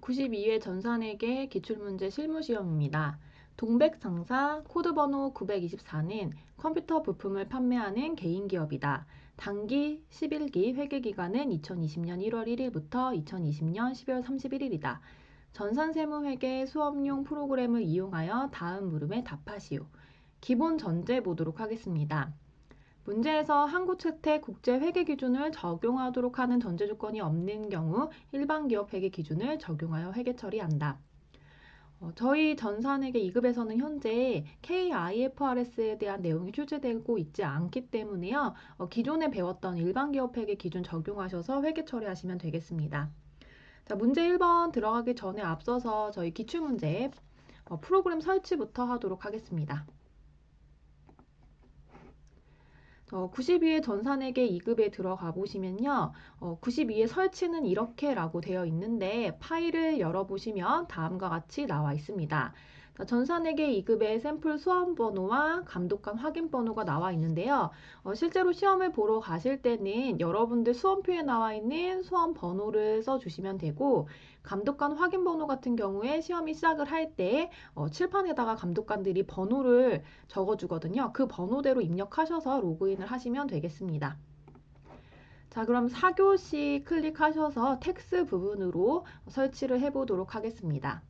92회 전산회계 기출문제 실무시험입니다. 동백상사 코드번호 924는 컴퓨터 부품을 판매하는 개인기업이다. 단기 11기 회계기간은 2020년 1월 1일부터 2020년 12월 31일이다. 전산세무회계 수업용 프로그램을 이용하여 다음 물음에 답하시오. 기본 전제 보도록 하겠습니다. 문제에서 한국채택 국제회계기준을 적용하도록 하는 전제조건이 없는 경우 일반기업 회계기준을 적용하여 회계 처리한다. 저희 전산회계 2급에서는 현재 KIFRS에 대한 내용이 출제되고 있지 않기 때문에요. 기존에 배웠던 일반기업 회계 기준 적용하셔서 회계 처리하시면 되겠습니다. 자, 문제 1번 들어가기 전에 앞서서 저희 기출문제 프로그램 설치부터 하도록 하겠습니다. 92회 전산회계 2급에 들어가 보시면요. 92회 설치는 이렇게 라고 되어 있는데 파일을 열어보시면 다음과 같이 나와 있습니다. 전산회계 2급의 샘플 수험 번호와 감독관 확인 번호가 나와 있는데요. 실제로 시험을 보러 가실 때는 여러분들 수험표에 나와 있는 수험 번호를 써주시면 되고 감독관 확인 번호 같은 경우에 시험이 시작을 할 때 칠판에다가 감독관들이 번호를 적어주거든요. 그 번호대로 입력하셔서 로그인을 하시면 되겠습니다. 자, 그럼 4교시 클릭하셔서 텍스 부분으로 설치를 해보도록 하겠습니다.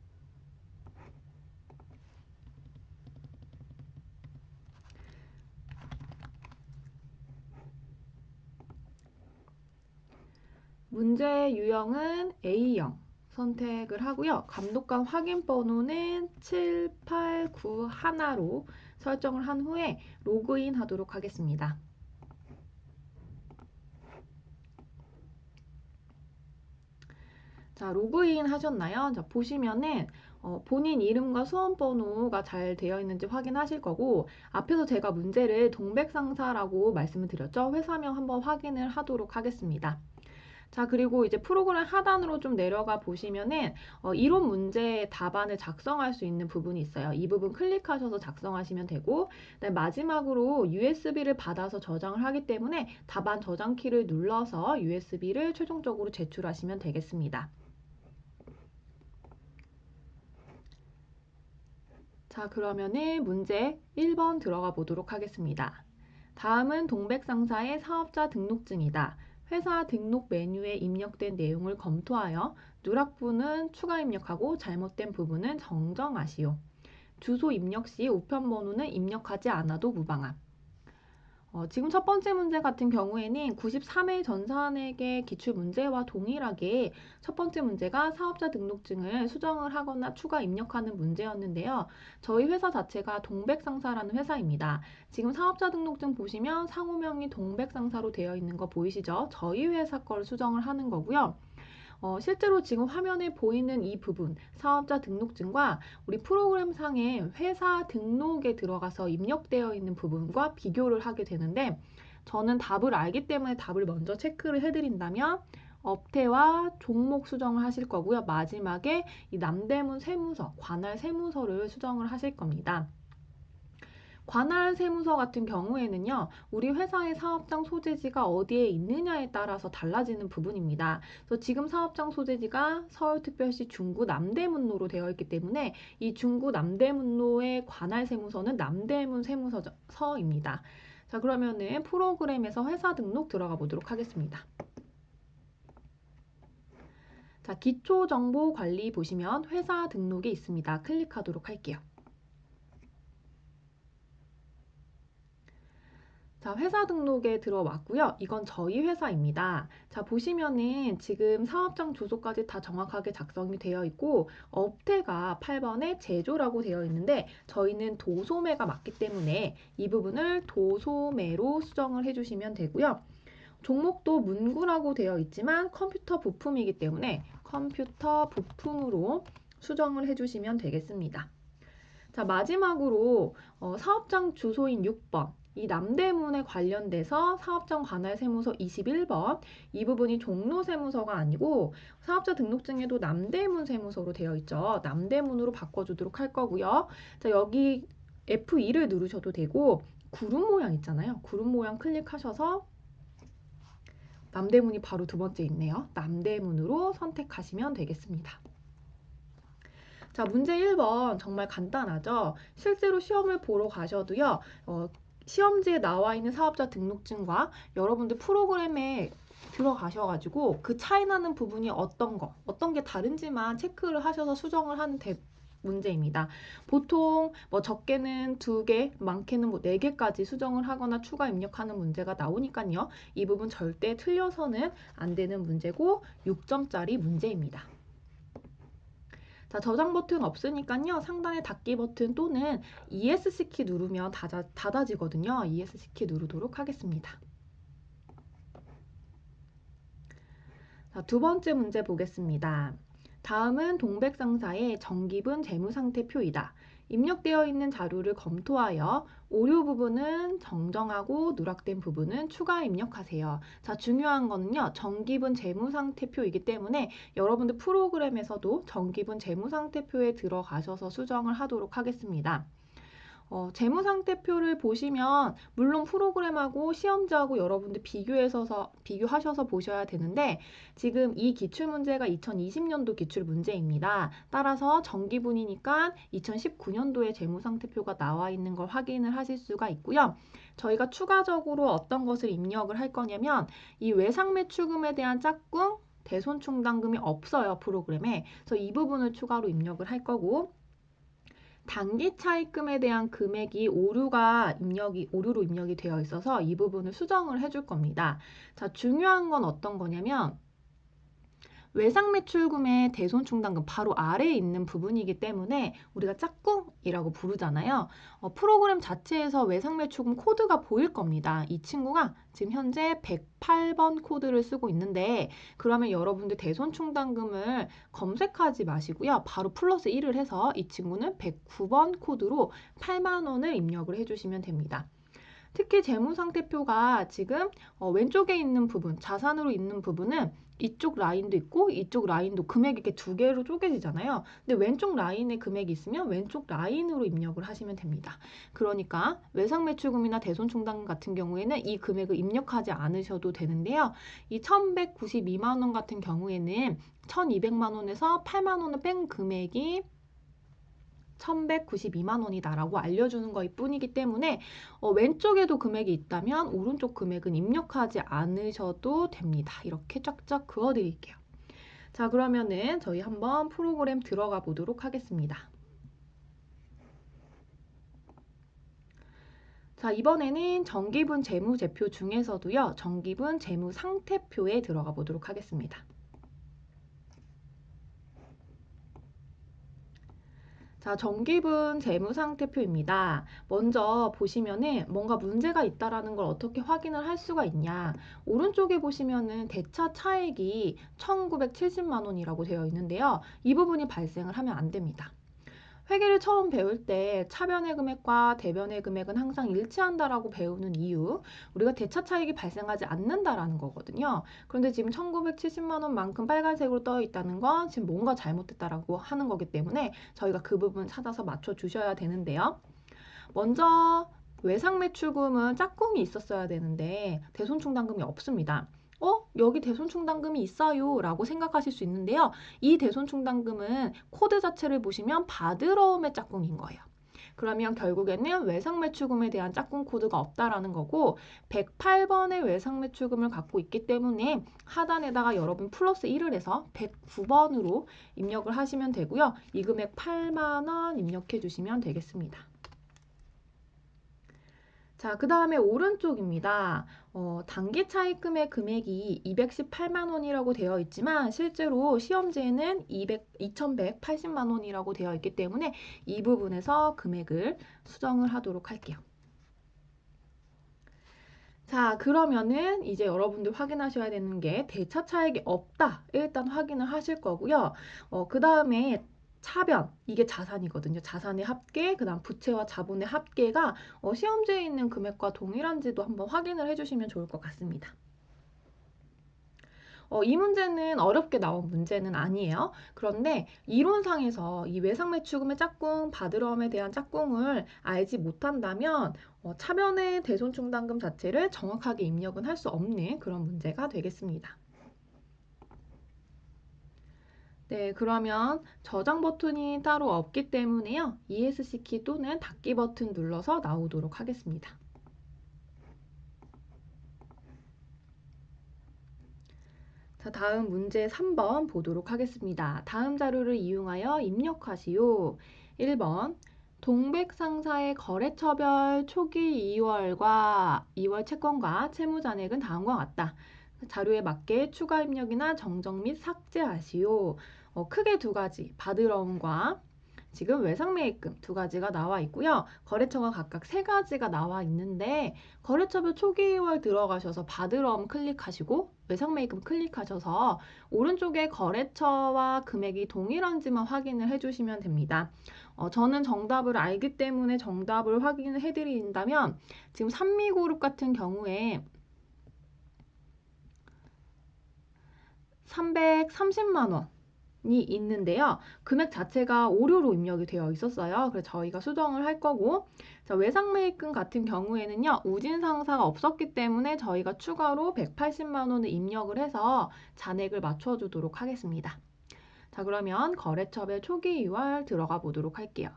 문제 유형은 A형 선택을 하고요. 감독관 확인 번호는 7891로 설정을 한 후에 로그인 하도록 하겠습니다. 자, 로그인 하셨나요? 자, 보시면은 본인 이름과 수험 번호가 잘 되어 있는지 확인하실 거고 앞에서 제가 문제를 동백상사라고 말씀을 드렸죠. 회사명 한번 확인을 하도록 하겠습니다. 자, 그리고 이제 프로그램 하단으로 좀 내려가 보시면은 이론 문제 답안을 작성할 수 있는 부분이 있어요. 이 부분 클릭하셔서 작성하시면 되고 마지막으로 USB를 받아서 저장을 하기 때문에 답안 저장키를 눌러서 USB를 최종적으로 제출하시면 되겠습니다. 자, 그러면은 문제 1번 들어가 보도록 하겠습니다. 다음은 동백상사의 사업자 등록증이다. 회사 등록 메뉴에 입력된 내용을 검토하여 누락부는 추가 입력하고 잘못된 부분은 정정하시오. 주소 입력 시 우편번호는 입력하지 않아도 무방함. 지금 첫 번째 문제 같은 경우에는 93회 전산회계 기출문제와 동일하게 첫 번째 문제가 사업자 등록증을 수정을 하거나 추가 입력하는 문제였는데요. 저희 회사 자체가 동백상사라는 회사입니다. 지금 사업자 등록증 보시면 상호명이 동백상사로 되어 있는 거 보이시죠? 저희 회사 걸 수정을 하는 거고요. 실제로 지금 화면에 보이는 이 부분, 사업자 등록증과 우리 프로그램상의 회사 등록에 들어가서 입력되어 있는 부분과 비교를 하게 되는데 저는 답을 알기 때문에 답을 먼저 체크를 해드린다면 업태와 종목 수정을 하실 거고요. 마지막에 이 남대문 세무서, 관할 세무서를 수정을 하실 겁니다. 관할 세무서 같은 경우에는요, 우리 회사의 사업장 소재지가 어디에 있느냐에 따라서 달라지는 부분입니다. 그래서 지금 사업장 소재지가 서울특별시 중구 남대문로로 되어 있기 때문에 이 중구 남대문로의 관할 세무서는 남대문 세무서입니다. 자, 그러면은 프로그램에서 회사 등록 들어가 보도록 하겠습니다. 자, 기초정보관리 보시면 회사 등록이 있습니다. 클릭하도록 할게요. 자, 회사 등록에 들어왔고요. 이건 저희 회사입니다. 자, 보시면은 지금 사업장 주소까지 다 정확하게 작성이 되어 있고 업태가 8번에 제조라고 되어 있는데 저희는 도소매가 맞기 때문에 이 부분을 도소매로 수정을 해주시면 되고요. 종목도 문구라고 되어 있지만 컴퓨터 부품이기 때문에 컴퓨터 부품으로 수정을 해주시면 되겠습니다. 자, 마지막으로 사업장 주소인 6번. 이 남대문에 관련돼서 사업장 관할 세무서 21번 이 부분이 종로 세무서가 아니고 사업자 등록증에도 남대문 세무서로 되어 있죠. 남대문으로 바꿔주도록 할 거고요. 자, 여기 F2를 누르셔도 되고 구름 모양 있잖아요. 구름 모양 클릭하셔서 남대문이 바로 두 번째 있네요. 남대문으로 선택하시면 되겠습니다. 자, 문제 1번 정말 간단하죠? 실제로 시험을 보러 가셔도요, 시험지에 나와 있는 사업자 등록증과 여러분들 프로그램에 들어가셔가지고 그 차이 나는 부분이 어떤 게 다른지만 체크를 하셔서 수정을 하는 문제입니다. 보통 뭐 적게는 2개, 많게는 뭐 4개까지 수정을 하거나 추가 입력하는 문제가 나오니까요. 이 부분 절대 틀려서는 안 되는 문제고 6점짜리 문제입니다. 자, 저장 버튼 없으니까요. 상단의 닫기 버튼 또는 ESC 키 누르면 닫아지거든요. ESC 키 누르도록 하겠습니다. 자, 두 번째 문제 보겠습니다. 다음은 동백상사의 정기분 재무상태표이다. 입력되어 있는 자료를 검토하여 오류 부분은 정정하고 누락된 부분은 추가 입력하세요. 자, 중요한 거는요. 정기분 재무상태표이기 때문에 여러분들 프로그램에서도 정기분 재무상태표에 들어가셔서 수정을 하도록 하겠습니다. 재무상태표를 보시면 물론 프로그램하고 시험지하고 여러분들 비교하셔서 보셔야 되는데 지금 이 기출문제가 2020년도 기출문제입니다. 따라서 정기분이니까 2019년도에 재무상태표가 나와 있는 걸 확인을 하실 수가 있고요. 저희가 추가적으로 어떤 것을 입력을 할 거냐면 이 외상매출금에 대한 짝꿍, 대손충당금이 없어요, 프로그램에. 그래서 이 부분을 추가로 입력을 할 거고 단기 차입금에 대한 금액이 오류로 입력이 되어 있어서 이 부분을 수정을 해줄 겁니다. 자, 중요한 건 어떤 거냐면 외상매출금의 대손충당금 바로 아래에 있는 부분이기 때문에 우리가 짝꿍이라고 부르잖아요. 프로그램 자체에서 외상매출금 코드가 보일 겁니다. 이 친구가 지금 현재 108번 코드를 쓰고 있는데 그러면 여러분들 대손충당금을 검색하지 마시고요. 바로 플러스 1을 해서 이 친구는 109번 코드로 8만 원을 입력을 해주시면 됩니다. 특히 재무상태표가 지금 왼쪽에 있는 부분, 자산으로 있는 부분은 이쪽 라인도 있고 이쪽 라인도 금액이 이렇게 두 개로 쪼개지잖아요. 근데 왼쪽 라인에 금액이 있으면 왼쪽 라인으로 입력을 하시면 됩니다. 그러니까 외상매출금이나 대손충당금 같은 경우에는 이 금액을 입력하지 않으셔도 되는데요. 이 1192만 원 같은 경우에는 1200만 원에서 8만 원을 뺀 금액이 1192만 원이다라고 알려주는 거일 뿐이기 때문에 왼쪽에도 금액이 있다면 오른쪽 금액은 입력하지 않으셔도 됩니다. 이렇게 쫙쫙 그어드릴게요. 자, 그러면은 저희 한번 프로그램 들어가 보도록 하겠습니다. 자, 이번에는 정기분 재무제표 중에서도요. 정기분 재무상태표에 들어가 보도록 하겠습니다. 자, 정기분 재무상태표입니다. 먼저 보시면은 뭔가 문제가 있다라는 걸 어떻게 확인을 할 수가 있냐. 오른쪽에 보시면은 대차 차액이 1,970만 원이라고 되어 있는데요. 이 부분이 발생을 하면 안 됩니다. 회계를 처음 배울 때 차변의 금액과 대변의 금액은 항상 일치한다라고 배우는 이유, 우리가 대차 차익이 발생하지 않는다라는 거거든요. 그런데 지금 1970만 원만큼 빨간색으로 떠 있다는 건 지금 뭔가 잘못됐다라고 하는 거기 때문에 저희가 그 부분 찾아서 맞춰 주셔야 되는데요. 먼저 외상매출금은 짝꿍이 있었어야 되는데 대손충당금이 없습니다. 여기 대손충당금이 있어요 라고 생각하실 수 있는데요. 이 대손충당금은 코드 자체를 보시면 바드러움의 짝꿍인 거예요. 그러면 결국에는 외상매출금에 대한 짝꿍 코드가 없다라는 거고 108번의 외상매출금을 갖고 있기 때문에 하단에다가 여러분 플러스 1을 해서 109번으로 입력을 하시면 되고요. 이 금액 8만 원 입력해 주시면 되겠습니다. 자, 그 다음에 오른쪽입니다. 단기 차입금의 금액이 218만 원이라고 되어 있지만 실제로 시험지에는 2180만 원이라고 되어 있기 때문에 이 부분에서 금액을 수정을 하도록 할게요. 자, 그러면은 이제 여러분들 확인하셔야 되는 게 대차 차익이 없다. 일단 확인을 하실 거고요. 그 다음에 차변, 이게 자산이거든요. 자산의 합계, 그 다음 부채와 자본의 합계가 시험지에 있는 금액과 동일한지도 한번 확인을 해주시면 좋을 것 같습니다. 이 문제는 어렵게 나온 문제는 아니에요. 그런데 이론상에서 이 외상매출금의 짝꿍, 바드러움에 대한 짝꿍을 알지 못한다면 차변의 대손충당금 자체를 정확하게 입력은 할 수 없는 그런 문제가 되겠습니다. 네, 그러면 저장 버튼이 따로 없기 때문에요. ESC 키 또는 닫기 버튼 눌러서 나오도록 하겠습니다. 자, 다음 문제 3번 보도록 하겠습니다. 다음 자료를 이용하여 입력하시오. 1번 동백상사의 거래처별 초기 2월 채권과 채무잔액은 다음과 같다. 자료에 맞게 추가 입력이나 정정 및 삭제하시오. 크게 두 가지, 받으러움과 지금 외상매입금 두 가지가 나와 있고요. 거래처가 각각 세 가지가 나와 있는데 거래처별 초기 2월 들어가셔서 받으러움 클릭하시고 외상매입금 클릭하셔서 오른쪽에 거래처와 금액이 동일한지만 확인을 해주시면 됩니다. 저는 정답을 알기 때문에 정답을 확인을 해드린다면 지금 산미그룹 같은 경우에 330만 원이 있는데요. 금액 자체가 오류로 입력이 되어 있었어요. 그래서 저희가 수정을 할 거고, 자, 외상매입금 같은 경우에는요, 우진상사가 없었기 때문에 저희가 추가로 180만 원을 입력을 해서 잔액을 맞춰주도록 하겠습니다. 자, 그러면 거래처별 초기 2월 들어가 보도록 할게요.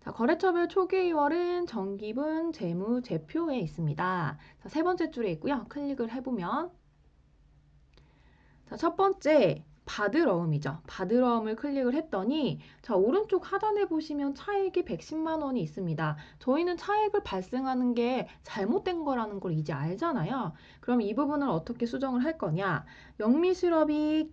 자, 거래처별 초기 2월은 정기분 재무 제표에 있습니다. 자, 세 번째 줄에 있고요. 클릭을 해보면 자, 첫 번째 받으러움이죠. 받으러움을 클릭을 했더니 자, 오른쪽 하단에 보시면 차액이 110만 원이 있습니다. 저희는 차액을 발생하는 게 잘못된 거라는 걸 이제 알잖아요. 그럼 이 부분을 어떻게 수정을 할 거냐? 영미실업이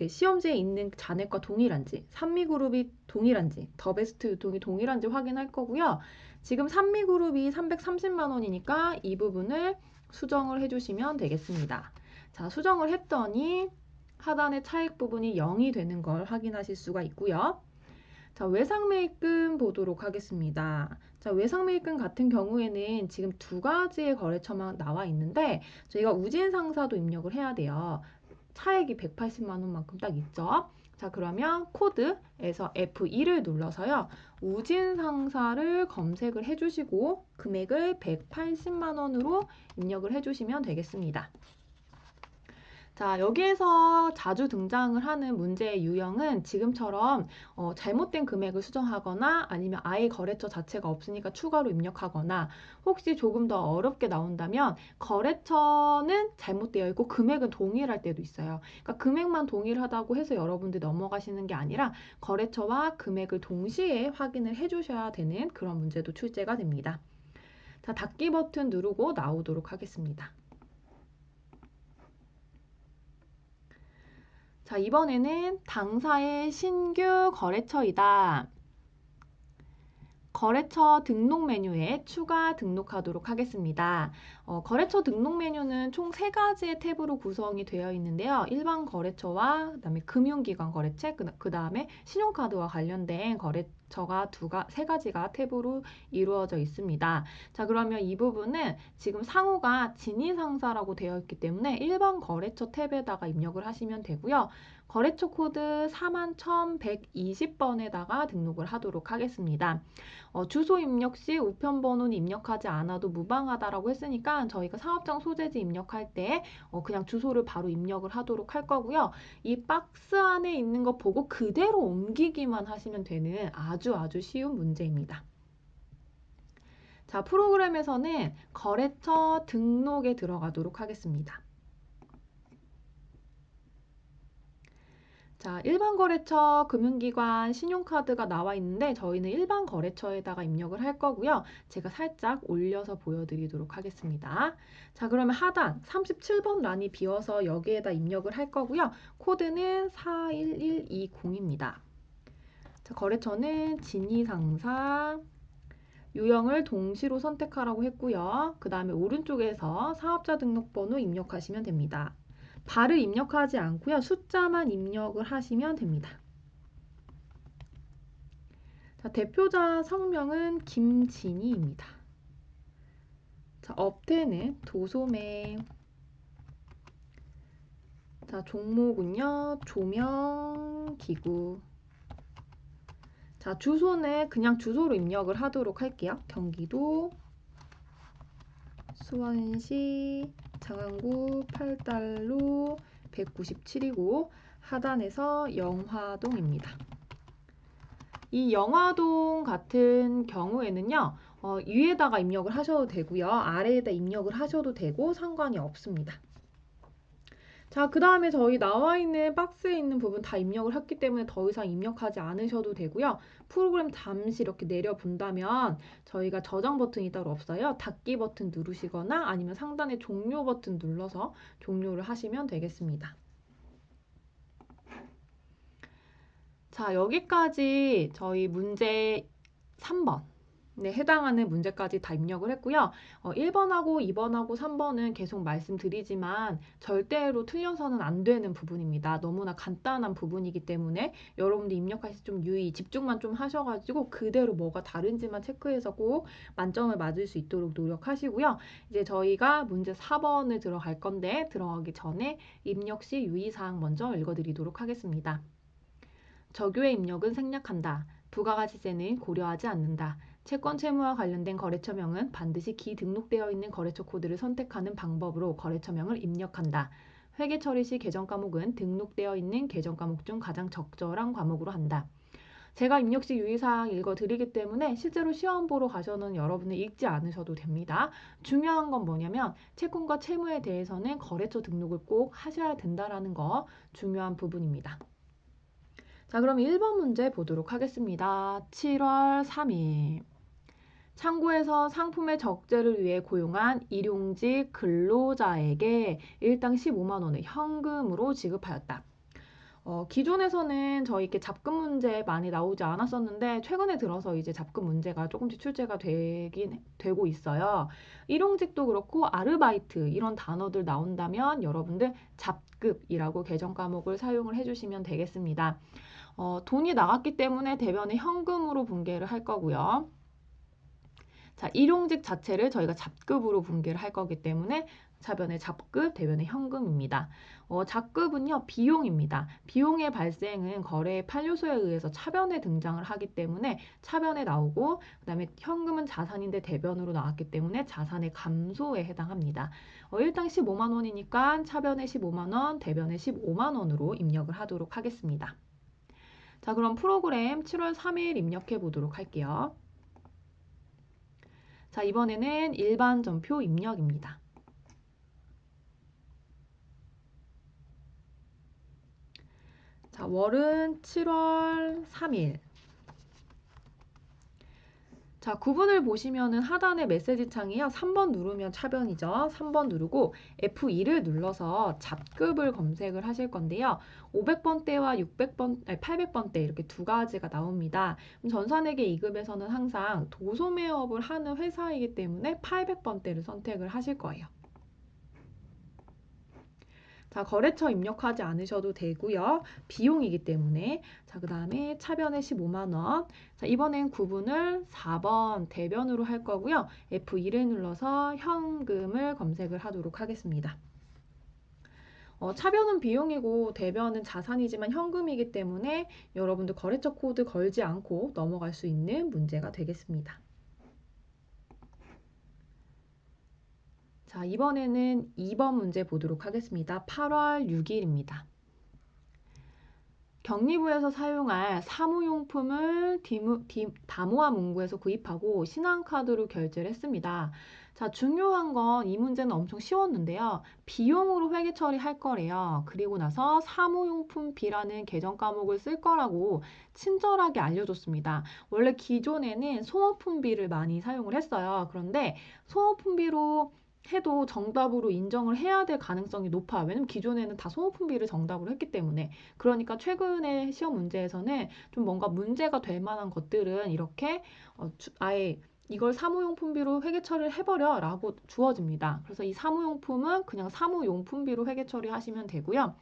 시험지에 있는 잔액과 동일한지, 산미그룹이 동일한지, 더베스트 유통이 동일한지 확인할 거고요. 지금 산미그룹이 330만 원이니까 이 부분을 수정을 해주시면 되겠습니다. 자, 수정을 했더니 하단의 차익 부분이 0이 되는 걸 확인하실 수가 있고요. 자, 외상매입금 보도록 하겠습니다. 자, 외상매입금 같은 경우에는 지금 두 가지의 거래처만 나와 있는데 저희가 우진상사도 입력을 해야 돼요. 차액이 180만 원만큼 딱 있죠. 자, 그러면 코드에서 F2를 눌러서요. 우진상사를 검색을 해주시고 금액을 180만 원으로 입력을 해주시면 되겠습니다. 자, 여기에서 자주 등장을 하는 문제의 유형은 지금처럼 잘못된 금액을 수정하거나 아니면 아예 거래처 자체가 없으니까 추가로 입력하거나 혹시 조금 더 어렵게 나온다면 거래처는 잘못되어 있고 금액은 동일할 때도 있어요. 그러니까 금액만 동일하다고 해서 여러분들 넘어가시는 게 아니라 거래처와 금액을 동시에 확인을 해주셔야 되는 그런 문제도 출제가 됩니다. 자, 닫기 버튼 누르고 나오도록 하겠습니다. 자, 이번에는 당사의 신규 거래처이다. 거래처 등록 메뉴에 추가 등록하도록 하겠습니다. 거래처 등록 메뉴는 총 3가지의 탭으로 구성이 되어 있는데요. 일반 거래처와 그다음에 금융기관 거래처, 그다음에 신용카드와 관련된 거래처가 3가지가 탭으로 이루어져 있습니다. 자, 그러면 이 부분은 지금 상호가 진위상사라고 되어 있기 때문에 일반 거래처 탭에다가 입력을 하시면 되고요. 거래처 코드 41,120번에다가 등록을 하도록 하겠습니다. 주소 입력 시 우편번호는 입력하지 않아도 무방하다라고 했으니까 저희가 사업장 소재지 입력할 때 그냥 주소를 바로 입력을 하도록 할 거고요. 이 박스 안에 있는 거 보고 그대로 옮기기만 하시면 되는 아주 쉬운 문제입니다. 자, 프로그램에서는 거래처 등록에 들어가도록 하겠습니다. 자, 일반 거래처, 금융기관, 신용카드가 나와 있는데 저희는 일반 거래처에다가 입력을 할 거고요. 제가 살짝 올려서 보여드리도록 하겠습니다. 자, 그러면 하단 37번 란이 비어서 여기에다 입력을 할 거고요. 코드는 41120입니다. 자, 거래처는 진위상사, 유형을 동시로 선택하라고 했고요. 그 다음에 오른쪽에서 사업자 등록번호 입력하시면 됩니다. 발을 입력하지 않고요. 숫자만 입력을 하시면 됩니다. 자, 대표자 성명은 김진희입니다. 자, 업태는 도소매. 자, 종목은요. 조명기구. 자, 주소는 그냥 주소로 입력을 하도록 할게요. 경기도 수원시 장안구 8달로 197이고 하단에서 영화동입니다. 이 영화동 같은 경우에는요. 위에다가 입력을 하셔도 되고요. 아래에다 입력을 하셔도 되고 상관이 없습니다. 자, 그 다음에 저희 나와 있는 박스에 있는 부분 다 입력을 했기 때문에 더 이상 입력하지 않으셔도 되고요. 프로그램 잠시 이렇게 내려본다면 저희가 저장 버튼이 따로 없어요. 닫기 버튼 누르시거나 아니면 상단에 종료 버튼 눌러서 종료를 하시면 되겠습니다. 자, 여기까지 저희 문제 3번 네, 해당하는 문제까지 다 입력을 했고요. 1번하고 2번하고 3번은 계속 말씀드리지만 절대로 틀려서는 안 되는 부분입니다. 너무나 간단한 부분이기 때문에 여러분들 입력할 때 좀 유의, 집중만 좀 하셔가지고 그대로 뭐가 다른지만 체크해서 꼭 만점을 맞을 수 있도록 노력하시고요. 이제 저희가 문제 4번을 들어갈 건데 들어가기 전에 입력 시 유의사항 먼저 읽어드리도록 하겠습니다. 저교의 입력은 생략한다. 부가가치세는 고려하지 않는다. 채권 채무와 관련된 거래처명은 반드시 기등록되어 있는 거래처 코드를 선택하는 방법으로 거래처명을 입력한다. 회계 처리 시 계정 과목은 등록되어 있는 계정 과목 중 가장 적절한 과목으로 한다. 제가 입력 시 유의사항 읽어드리기 때문에 실제로 시험 보러 가서는 여러분은 읽지 않으셔도 됩니다. 중요한 건 뭐냐면 채권과 채무에 대해서는 거래처 등록을 꼭 하셔야 된다는 거 중요한 부분입니다. 자, 그럼 1번 문제 보도록 하겠습니다. 7월 3일. 창고에서 상품의 적재를 위해 고용한 일용직 근로자에게 일당 15만 원을 현금으로 지급하였다. 기존에서는 저희 이렇게 잡금 문제 많이 나오지 않았었는데 최근에 들어서 이제 잡금 문제가 조금씩 출제가 되고 있어요. 일용직도 그렇고 아르바이트 이런 단어들 나온다면 여러분들 잡급이라고 계정 과목을 사용을 해주시면 되겠습니다. 돈이 나갔기 때문에 대변에 현금으로 분개를 할 거고요. 자, 일용직 자체를 저희가 잡급으로 분개를 할 거기 때문에 차변에 잡급, 대변에 현금입니다. 잡급은요, 비용입니다. 비용의 발생은 거래의 판료소에 의해서 차변에 등장을 하기 때문에 차변에 나오고, 그 다음에 현금은 자산인데 대변으로 나왔기 때문에 자산의 감소에 해당합니다. 일당 15만 원이니까 차변에 15만 원, 대변에 15만 원으로 입력을 하도록 하겠습니다. 자, 그럼 프로그램 7월 3일 입력해 보도록 할게요. 자, 이번에는 일반 전표 입력입니다. 자, 월은 7월 3일. 자, 구분을 보시면은 하단에 메시지 창이요. 3번 누르면 차변이죠. 3번 누르고 F2를 눌러서 잡급을 검색을 하실 건데요. 500번대와 800번대 이렇게 두 가지가 나옵니다. 전산회계 2급에서는 항상 도소매업을 하는 회사이기 때문에 800번대를 선택을 하실 거예요. 자, 거래처 입력하지 않으셔도 되고요. 비용이기 때문에. 자, 그 다음에 차변에 15만 원. 자, 이번엔 구분을 4번 대변으로 할 거고요. F2를 눌러서 현금을 검색을 하도록 하겠습니다. 차변은 비용이고 대변은 자산이지만 현금이기 때문에 여러분들 거래처 코드 걸지 않고 넘어갈 수 있는 문제가 되겠습니다. 자, 이번에는 2번 문제 보도록 하겠습니다. 8월 6일입니다. 격리부에서 사용할 사무용품을 다모아 문구에서 구입하고 신한카드로 결제를 했습니다. 자, 중요한 건 이 문제는 엄청 쉬웠는데요. 비용으로 회계 처리할 거래요. 그리고 나서 사무용품비라는 계정 과목을 쓸 거라고 친절하게 알려줬습니다. 원래 기존에는 소모품비를 많이 사용을 했어요. 그런데 소모품비로 해도 정답으로 인정을 해야 될 가능성이 높아요. 왜냐면 기존에는 다 소모품비를 정답으로 했기 때문에. 그러니까 최근에 시험 문제에서는 좀 뭔가 문제가 될 만한 것들은 이렇게 아예 이걸 사무용품비로 회계 처리를 해버려 라고 주어집니다. 그래서 이 사무용품은 그냥 사무용품비로 회계 처리하시면 되고요.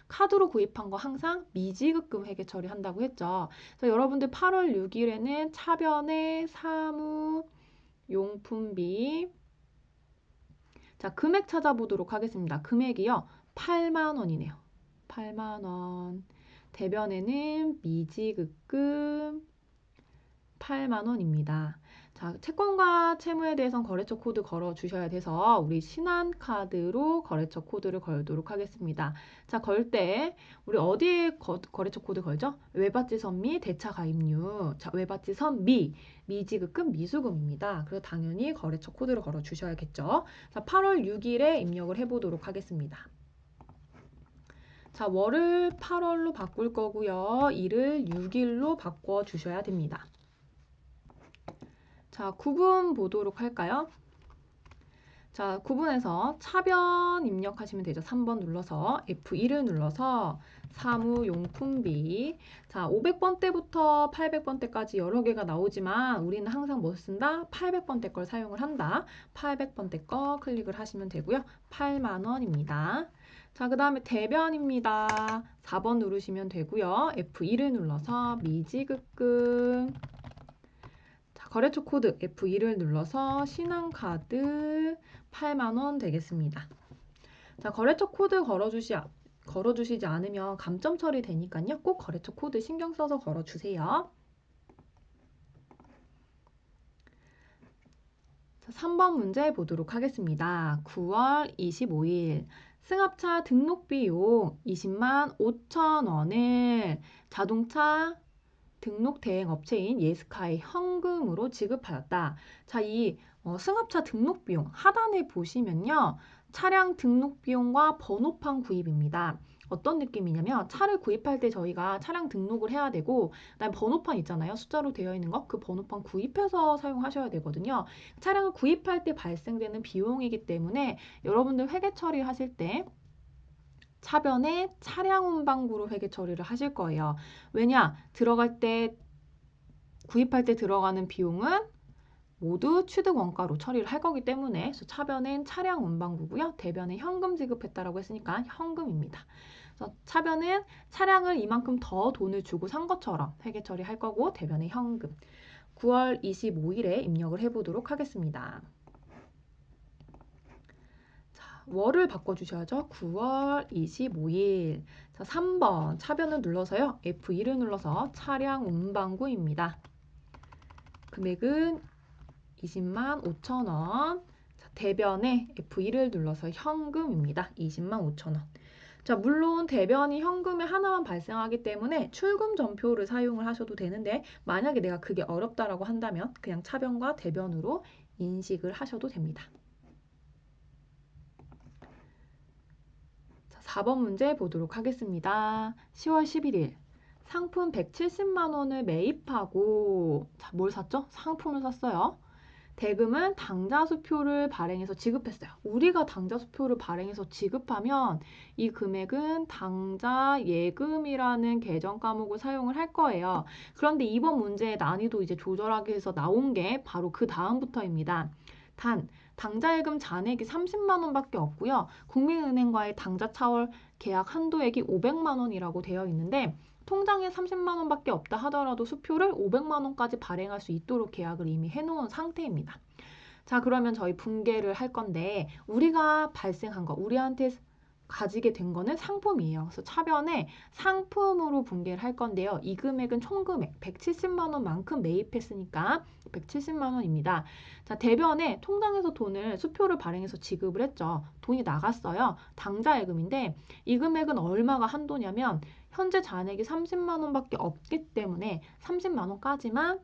카드로 구입한 거 항상 미지급금 회계 처리한다고 했죠. 그래서 여러분들 8월 6일에는 차변의 사무용품비 자, 금액 찾아보도록 하겠습니다. 금액이요. 8만 원이네요. 8만 원. 대변에는 미지급금 8만 원입니다. 자, 채권과 채무에 대해서는 거래처 코드 걸어 주셔야 돼서 우리 신한카드로 거래처 코드를 걸도록 하겠습니다. 자, 걸 때 우리 어디에 거래처 코드 걸죠? 외받지선 미 대차 가입류. 자, 외받지선 미, 미지급금 미수금입니다. 그래서 당연히 거래처 코드를 걸어 주셔야겠죠. 자, 8월 6일에 입력을 해보도록 하겠습니다. 자, 월을 8월로 바꿀 거고요. 일을 6일로 바꿔 주셔야 됩니다. 자, 구분 보도록 할까요? 자, 구분해서 차변 입력하시면 되죠. 3번 눌러서 F1을 눌러서 사무용품비. 자, 500번대부터 800번대까지 여러 개가 나오지만 우리는 항상 뭐 쓴다? 800번대 걸 사용을 한다. 800번대 거 클릭을 하시면 되고요. 8만 원입니다. 자, 그 다음에 대변입니다. 4번 누르시면 되고요. F1을 눌러서 미지급금. 거래처 코드 F2를 눌러서 신한카드 8만 원 되겠습니다. 자, 거래처 코드 걸어주시지 않으면 감점 처리되니까요. 꼭 거래처 코드 신경 써서 걸어주세요. 자, 3번 문제 보도록 하겠습니다. 9월 25일 승합차 등록 비용 20만 5천 원을 자동차 등록 대행 업체인 예스카에 현금으로 지급하였다. 자, 이 승합차 등록 비용 하단에 보시면요. 차량 등록 비용과 번호판 구입입니다. 어떤 느낌이냐면 차를 구입할 때 저희가 차량 등록을 해야 되고 그다음에 번호판 있잖아요. 숫자로 되어 있는 거. 그 번호판 구입해서 사용하셔야 되거든요. 차량을 구입할 때 발생되는 비용이기 때문에 여러분들 회계 처리하실 때 차변에 차량 운반구로 회계 처리를 하실 거예요. 왜냐? 들어갈 때 구입할 때 들어가는 비용은 모두 취득 원가로 처리를 할 거기 때문에 그래서 차변은 차량 운반구고요. 대변에 현금 지급했다라고 했으니까 현금입니다. 그래서 차변은 차량을 이만큼 더 돈을 주고 산 것처럼 회계 처리할 거고 대변에 현금. 9월 25일에 입력을 해보도록 하겠습니다. 월을 바꿔주셔야죠. 9월 25일. 자, 3번 차변을 눌러서요. F2를 눌러서 차량 운반구입니다. 금액은 20만 5천 원. 자, 대변에 F2를 눌러서 현금입니다. 20만 5천 원. 자, 물론 대변이 현금에 하나만 발생하기 때문에 출금 전표를 사용을 하셔도 되는데 만약에 내가 그게 어렵다라고 한다면 그냥 차변과 대변으로 인식을 하셔도 됩니다. 4번 문제 보도록 하겠습니다. 10월 11일 상품 170만 원을 매입하고 자, 뭘 샀죠? 상품을 샀어요. 대금은 당좌수표를 발행해서 지급했어요. 우리가 당좌수표를 발행해서 지급하면 이 금액은 당좌예금이라는 계정 과목을 사용을 할 거예요. 그런데 이번 문제의 난이도 이제 조절하기 위해서 나온 게 바로 그 다음부터입니다. 단, 당좌예금 잔액이 30만 원밖에 없고요. 국민은행과의 당좌차월 계약 한도액이 500만 원이라고 되어 있는데 통장에 30만 원밖에 없다 하더라도 수표를 500만 원까지 발행할 수 있도록 계약을 이미 해놓은 상태입니다. 자, 그러면 저희 분개를 할 건데 우리가 발생한 거, 우리한테 가지게 된 거는 상품이에요. 그래서 차변에 상품으로 분개를 할 건데요. 이 금액은 총 금액 170만 원만큼 매입했으니까 170만 원입니다. 자, 대변에 통장에서 돈을 수표를 발행해서 지급을 했죠. 돈이 나갔어요. 당좌예금인데 이 금액은 얼마가 한도냐면 현재 잔액이 30만 원밖에 없기 때문에 30만 원까지만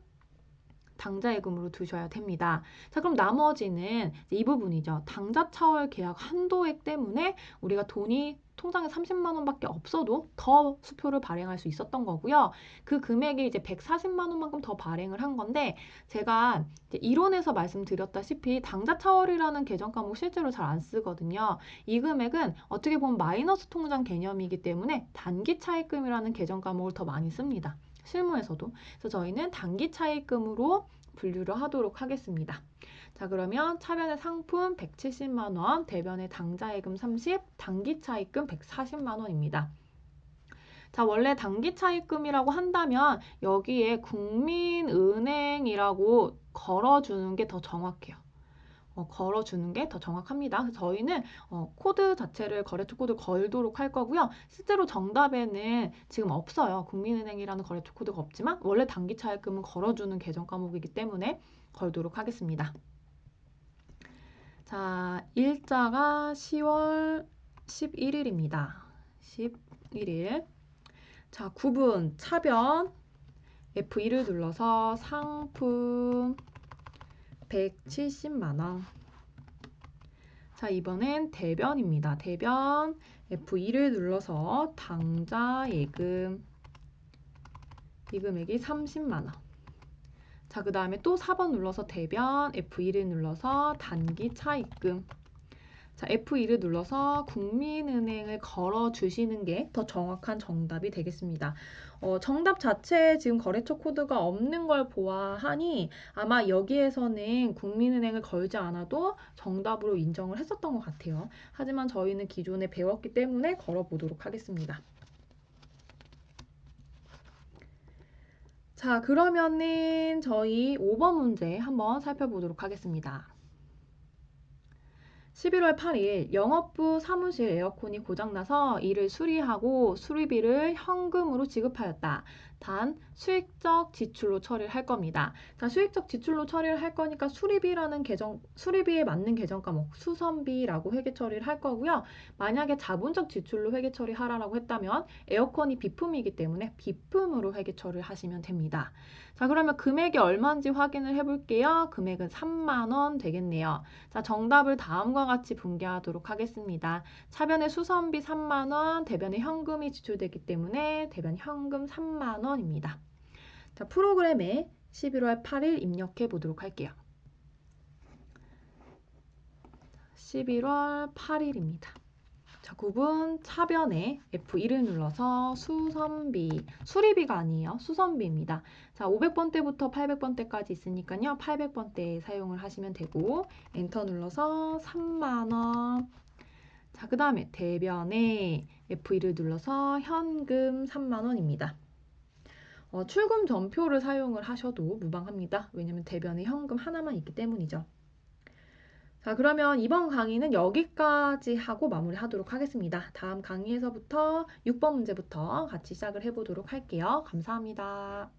당좌예금으로 두셔야 됩니다. 자, 그럼 나머지는 이 부분이죠. 당좌차월 계약 한도액 때문에 우리가 돈이 통장에 30만 원밖에 없어도 더 수표를 발행할 수 있었던 거고요. 그 금액이 이제 140만 원만큼 더 발행을 한 건데 제가 이제 이론에서 말씀드렸다시피 당좌차월이라는 계정 과목 실제로 잘 안 쓰거든요. 이 금액은 어떻게 보면 마이너스 통장 개념이기 때문에 단기 차입금이라는 계정 과목을 더 많이 씁니다. 실무에서도. 그래서 저희는 단기 차입금으로 분류를 하도록 하겠습니다. 자, 그러면 차변의 상품 170만 원, 대변의 당좌예금 30, 단기 차입금 140만 원입니다. 자, 원래 단기 차입금이라고 한다면 여기에 국민은행이라고 걸어주는 게 더 정확해요. 걸어주는 게 더 정확합니다. 그래서 저희는 코드 자체를 거래처 코드 걸도록 할 거고요. 실제로 정답에는 지금 없어요. 국민은행이라는 거래처 코드가 없지만 원래 단기 차입금은 걸어주는 계정 과목이기 때문에 걸도록 하겠습니다. 자, 일자가 10월 11일입니다. 11일. 자, 구분, 차변, F2를 눌러서 상품 170만 원. 자, 이번엔 대변입니다. 대변 F2를 눌러서 당좌 예금. 이 금액이 30만 원. 자, 그 다음에 또 4번 눌러서 대변 F2를 눌러서 단기 차입금. 자, F2를 눌러서 국민은행을 걸어주시는 게 더 정확한 정답이 되겠습니다. 정답 자체에 지금 거래처 코드가 없는 걸 보아하니 아마 여기에서는 국민은행을 걸지 않아도 정답으로 인정을 했었던 것 같아요. 하지만 저희는 기존에 배웠기 때문에 걸어보도록 하겠습니다. 자, 그러면은 저희 5번 문제 한번 살펴보도록 하겠습니다. 11월 8일 영업부 사무실 에어컨이 고장나서 이를 수리하고 수리비를 현금으로 지급하였다. 단 수익적 지출로 처리를 할 겁니다. 자, 수익적 지출로 처리를 할 거니까 수리비에 맞는 계정 과목 수선비라고 회계 처리를 할 거고요. 만약에 자본적 지출로 회계 처리하라고 했다면 에어컨이 비품이기 때문에 비품으로 회계 처리를 하시면 됩니다. 자, 그러면 금액이 얼마인지 확인을 해볼게요. 금액은 3만 원 되겠네요. 자, 정답을 다음과 같이 분개하도록 하겠습니다. 차변의 수선비 3만 원, 대변에 현금이 지출되기 때문에 대변 현금 3만 원입니다. 자, 프로그램에 11월 8일 입력해 보도록 할게요. 11월 8일입니다. 자, 구분 차변에 F1을 눌러서 수선비, 수리비가 아니에요. 수선비입니다. 자, 500번대부터 800번대까지 있으니까요. 800번대 사용을 하시면 되고 엔터 눌러서 3만 원. 자, 그 다음에 대변에 F1을 눌러서 현금 3만 원입니다. 출금 전표를 사용을 하셔도 무방합니다. 왜냐면 대변에 현금 하나만 있기 때문이죠. 자, 그러면 이번 강의는 여기까지 하고 마무리하도록 하겠습니다. 다음 강의에서부터 6번 문제부터 같이 시작을 해보도록 할게요. 감사합니다.